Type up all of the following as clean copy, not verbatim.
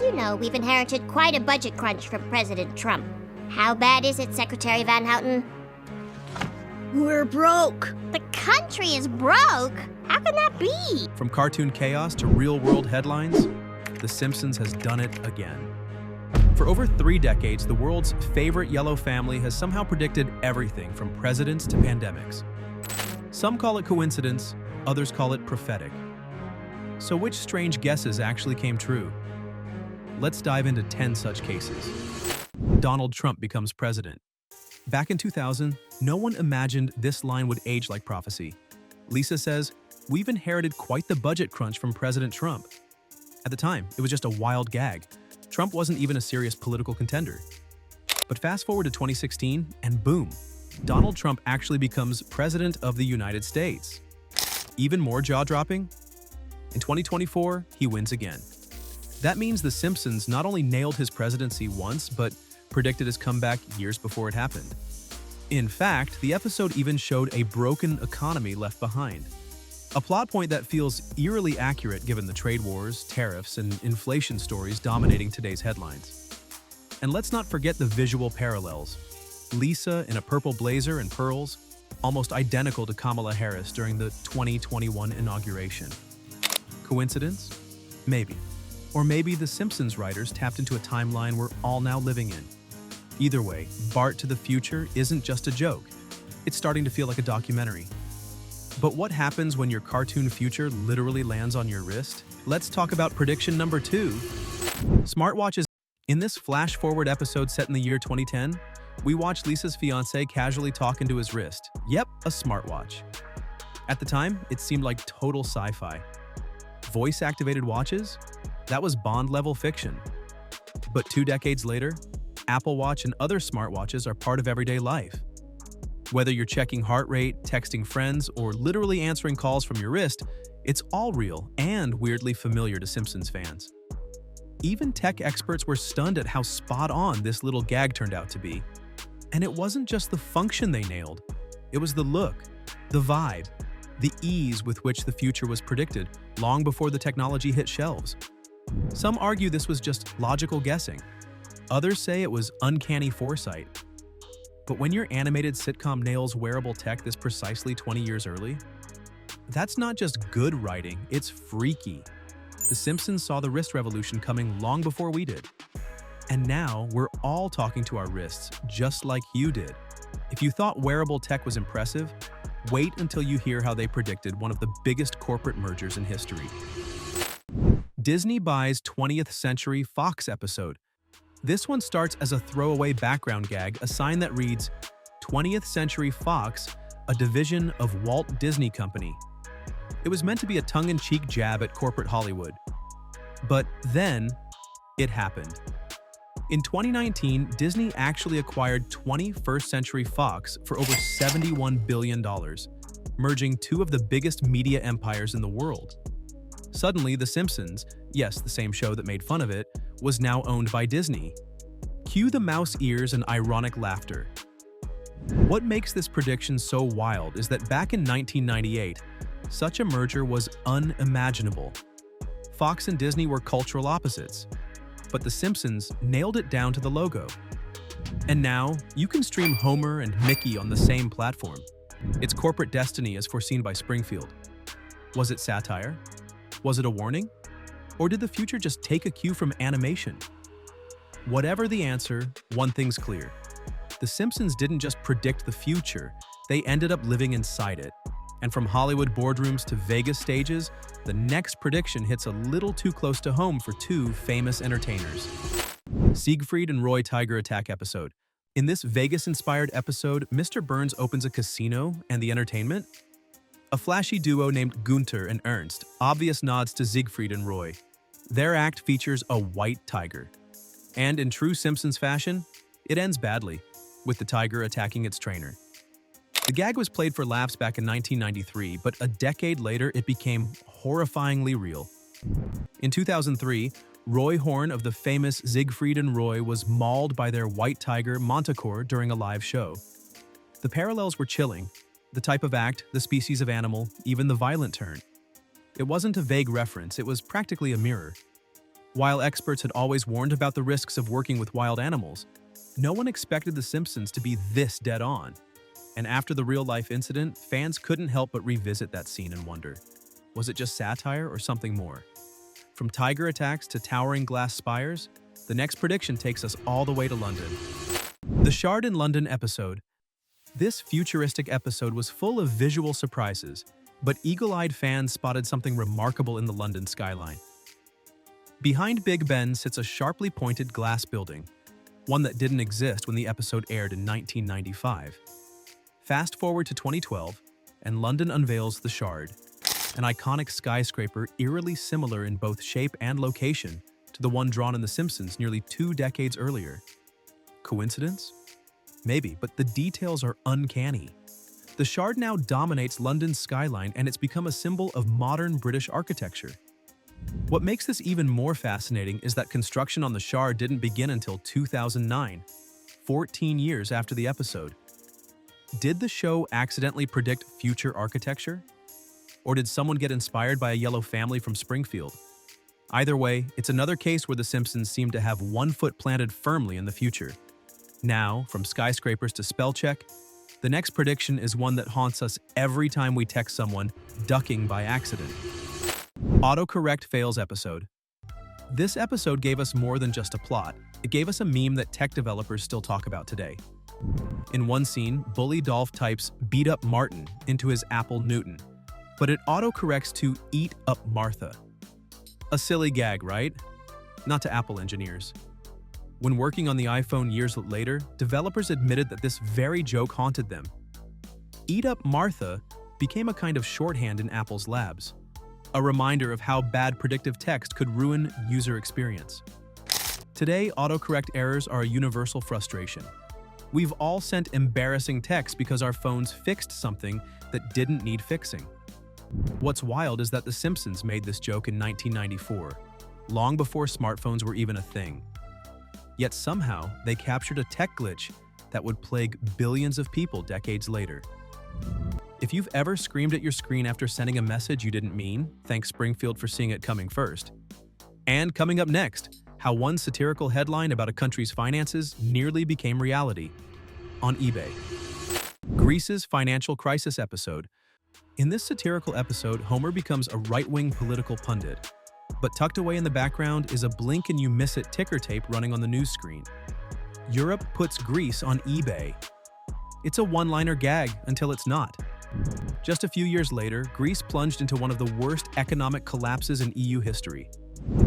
As you know, we've inherited quite a budget crunch from President Trump. How bad is it, Secretary Van Houten? We're broke. The country is broke? How can that be? From cartoon chaos to real-world headlines, The Simpsons has done it again. For over 3 decades, the world's favorite yellow family has somehow predicted everything from presidents to pandemics. Some call it coincidence, others call it prophetic. So which strange guesses actually came true? Let's dive into 10 such cases. Donald Trump becomes president. Back in 2000, no one imagined this line would age like prophecy. Lisa says, "We've inherited quite the budget crunch from President Trump." At the time, it was just a wild gag. Trump wasn't even a serious political contender. But fast forward to 2016, and boom, Donald Trump actually becomes President of the United States. Even more jaw-dropping? In 2024, he wins again. That means The Simpsons not only nailed his presidency once, but predicted his comeback years before it happened. In fact, the episode even showed a broken economy left behind. A plot point that feels eerily accurate given the trade wars, tariffs, and inflation stories dominating today's headlines. And let's not forget the visual parallels. Lisa in a purple blazer and pearls, almost identical to Kamala Harris during the 2021 inauguration. Coincidence? Maybe. Or maybe the Simpsons writers tapped into a timeline we're all now living in. Either way, Bart to the Future isn't just a joke. It's starting to feel like a documentary. But what happens when your cartoon future literally lands on your wrist? Let's talk about prediction number 2. Smartwatches. In this flash-forward episode set in the year 2010, we watch Lisa's fiancé casually talk into his wrist. Yep, a smartwatch. At the time, it seemed like total sci-fi. Voice-activated watches? That was Bond-level fiction. But 2 decades later, Apple Watch and other smartwatches are part of everyday life. Whether you're checking heart rate, texting friends, or literally answering calls from your wrist, it's all real and weirdly familiar to Simpsons fans. Even tech experts were stunned at how spot-on this little gag turned out to be. And it wasn't just the function they nailed. It was the look, the vibe, the ease with which the future was predicted long before the technology hit shelves. Some argue this was just logical guessing. Others say it was uncanny foresight. But when your animated sitcom nails wearable tech this precisely 20 years early, that's not just good writing, it's freaky. The Simpsons saw the wrist revolution coming long before we did. And now we're all talking to our wrists just like you did. If you thought wearable tech was impressive, wait until you hear how they predicted one of the biggest corporate mergers in history. Disney buys 20th Century Fox episode. This one starts as a throwaway background gag, a sign that reads, 20th Century Fox, a division of Walt Disney Company. It was meant to be a tongue-in-cheek jab at corporate Hollywood. But then, it happened. In 2019, Disney actually acquired 21st Century Fox for over $71 billion, merging 2 of the biggest media empires in the world. Suddenly, The Simpsons, yes, the same show that made fun of it, was now owned by Disney. Cue the mouse ears and ironic laughter. What makes this prediction so wild is that back in 1998, such a merger was unimaginable. Fox and Disney were cultural opposites, but The Simpsons nailed it down to the logo. And now, you can stream Homer and Mickey on the same platform. Its corporate destiny as foreseen by Springfield. Was it satire? Was it a warning? Or did the future just take a cue from animation? Whatever the answer, one thing's clear. The Simpsons didn't just predict the future, they ended up living inside it. And from Hollywood boardrooms to Vegas stages, the next prediction hits a little too close to home for 2 famous entertainers. Siegfried and Roy Tiger Attack episode. In this Vegas-inspired episode, Mr. Burns opens a casino and the entertainment? A flashy duo named Gunther and Ernst, obvious nods to Siegfried and Roy. Their act features a white tiger. And in true Simpsons fashion, it ends badly, with the tiger attacking its trainer. The gag was played for laughs back in 1993, but a decade later it became horrifyingly real. In 2003, Roy Horn of the famous Siegfried and Roy was mauled by their white tiger Manticore during a live show. The parallels were chilling. The type of act, the species of animal, even the violent turn. It wasn't a vague reference, it was practically a mirror. While experts had always warned about the risks of working with wild animals, no one expected The Simpsons to be this dead on. And after the real-life incident, fans couldn't help but revisit that scene and wonder, was it just satire or something more? From tiger attacks to towering glass spires, the next prediction takes us all the way to London. The Shard in London episode. This futuristic episode was full of visual surprises, but eagle-eyed fans spotted something remarkable in the London skyline. Behind Big Ben sits a sharply pointed glass building, one that didn't exist when the episode aired in 1995. Fast forward to 2012, and London unveils the Shard, an iconic skyscraper eerily similar in both shape and location to the one drawn in The Simpsons nearly 2 decades earlier. Coincidence? Maybe, but the details are uncanny. The Shard now dominates London's skyline, and it's become a symbol of modern British architecture. What makes this even more fascinating is that construction on the Shard didn't begin until 2009, 14 years after the episode. Did the show accidentally predict future architecture? Or did someone get inspired by a yellow family from Springfield? Either way, it's another case where The Simpsons seem to have one foot planted firmly in the future. Now, from skyscrapers to spell check, the next prediction is one that haunts us every time we text someone, ducking by accident. Autocorrect fails episode. This episode gave us more than just a plot. It gave us a meme that tech developers still talk about today. In one scene, Bully Dolph types "beat up Martin" into his Apple Newton, but it autocorrects to "eat up Martha." A silly gag, right? Not to Apple engineers. When working on the iPhone years later, developers admitted that this very joke haunted them. "Eat up Martha" became a kind of shorthand in Apple's labs, a reminder of how bad predictive text could ruin user experience. Today, autocorrect errors are a universal frustration. We've all sent embarrassing texts because our phones fixed something that didn't need fixing. What's wild is that The Simpsons made this joke in 1994, long before smartphones were even a thing. Yet somehow, they captured a tech glitch that would plague billions of people decades later. If you've ever screamed at your screen after sending a message you didn't mean, thanks Springfield for seeing it coming first. And coming up next, how one satirical headline about a country's finances nearly became reality on eBay. Greece's financial crisis episode. In this satirical episode, Homer becomes a right-wing political pundit. But tucked away in the background is a blink-and-you-miss-it ticker tape running on the news screen. Europe puts Greece on eBay. It's a one-liner gag until it's not. Just a few years later, Greece plunged into one of the worst economic collapses in EU history.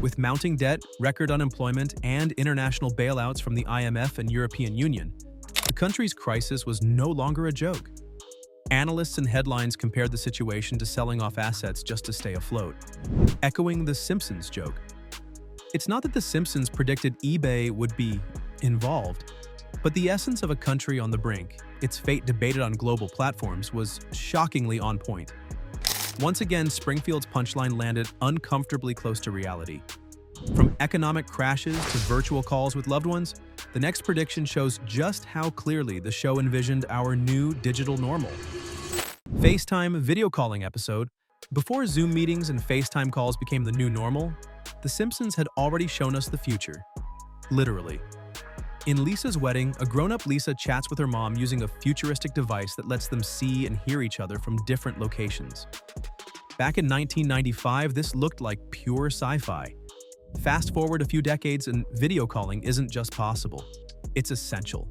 With mounting debt, record unemployment, and international bailouts from the IMF and European Union, the country's crisis was no longer a joke. Analysts and headlines compared the situation to selling off assets just to stay afloat, echoing the Simpsons joke. It's not that the Simpsons predicted eBay would be involved, but the essence of a country on the brink, its fate debated on global platforms, was shockingly on point. Once again, Springfield's punchline landed uncomfortably close to reality. From economic crashes to virtual calls with loved ones, the next prediction shows just how clearly the show envisioned our new digital normal. FaceTime video calling episode. Before Zoom meetings and FaceTime calls became the new normal, The Simpsons had already shown us the future. Literally. In Lisa's wedding, a grown-up Lisa chats with her mom using a futuristic device that lets them see and hear each other from different locations. Back in 1995, this looked like pure sci-fi. Fast forward a few decades and video calling isn't just possible, it's essential.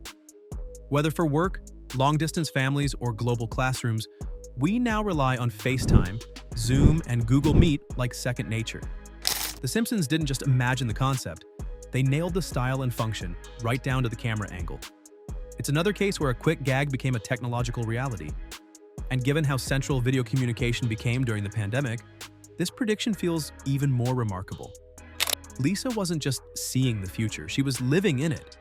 Whether for work, long-distance families, or global classrooms, we now rely on FaceTime, Zoom, and Google Meet like second nature. The Simpsons didn't just imagine the concept, they nailed the style and function, right down to the camera angle. It's another case where a quick gag became a technological reality. And given how central video communication became during the pandemic, this prediction feels even more remarkable. Lisa wasn't just seeing the future, she was living in it.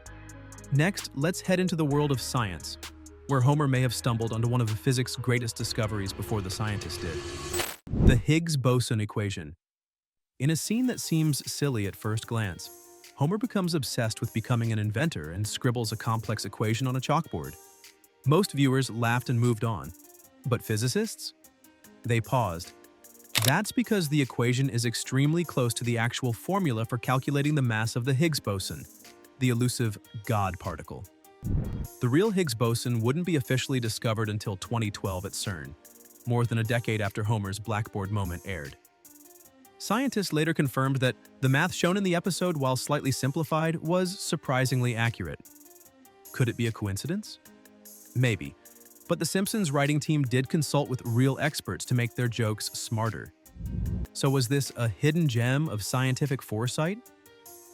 Next, let's head into the world of science, where Homer may have stumbled onto one of the physics' greatest discoveries before the scientists did. The Higgs boson equation. In a scene that seems silly at first glance, Homer becomes obsessed with becoming an inventor and scribbles a complex equation on a chalkboard. Most viewers laughed and moved on, but physicists? They paused. That's because the equation is extremely close to the actual formula for calculating the mass of the Higgs boson, the elusive God particle. The real Higgs boson wouldn't be officially discovered until 2012 at CERN, more than a decade after Homer's Blackboard moment aired. Scientists later confirmed that the math shown in the episode, while slightly simplified, was surprisingly accurate. Could it be a coincidence? Maybe, but the Simpsons writing team did consult with real experts to make their jokes smarter. So was this a hidden gem of scientific foresight?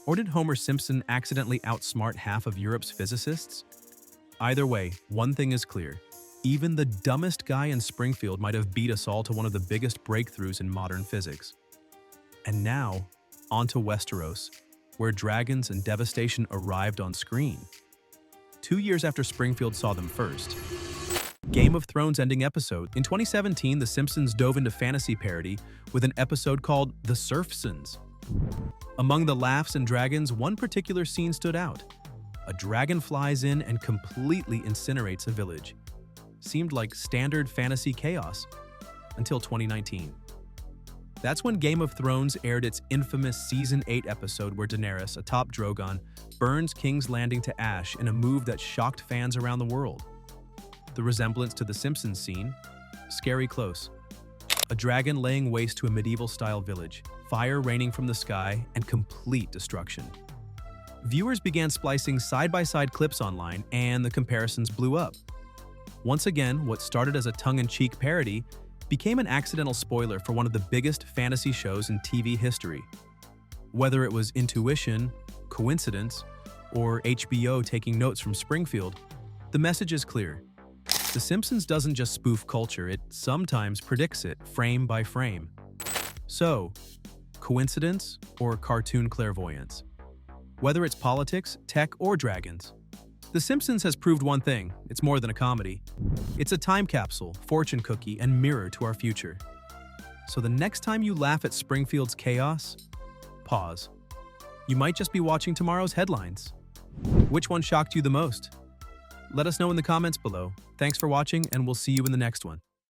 Or did Homer Simpson accidentally outsmart half of Europe's physicists? Either way, one thing is clear. Even the dumbest guy in Springfield might have beat us all to one of the biggest breakthroughs in modern physics. And now, on to Westeros, where dragons and devastation arrived on screen. 2 years after Springfield saw them first. Game of Thrones ending episode. In 2017, The Simpsons dove into fantasy parody with an episode called The Surfsons. Among the laughs and dragons, one particular scene stood out. A dragon flies in and completely incinerates a village. Seemed like standard fantasy chaos, until 2019. That's when Game of Thrones aired its infamous Season 8 episode where Daenerys, atop Drogon, burns King's Landing to ash in a move that shocked fans around the world. The resemblance to the Simpsons scene? Scary close. A dragon laying waste to a medieval-style village, fire raining from the sky, and complete destruction. Viewers began splicing side-by-side clips online, and the comparisons blew up. Once again, what started as a tongue-in-cheek parody became an accidental spoiler for one of the biggest fantasy shows in TV history. Whether it was intuition, coincidence, or HBO taking notes from Springfield, the message is clear. The Simpsons doesn't just spoof culture, it sometimes predicts it frame by frame. So, coincidence or cartoon clairvoyance? Whether it's politics, tech, or dragons, The Simpsons has proved one thing: it's more than a comedy. It's a time capsule, fortune cookie, and mirror to our future. So the next time you laugh at Springfield's chaos, pause. You might just be watching tomorrow's headlines. Which one shocked you the most? Let us know in the comments below. Thanks for watching, and we'll see you in the next one.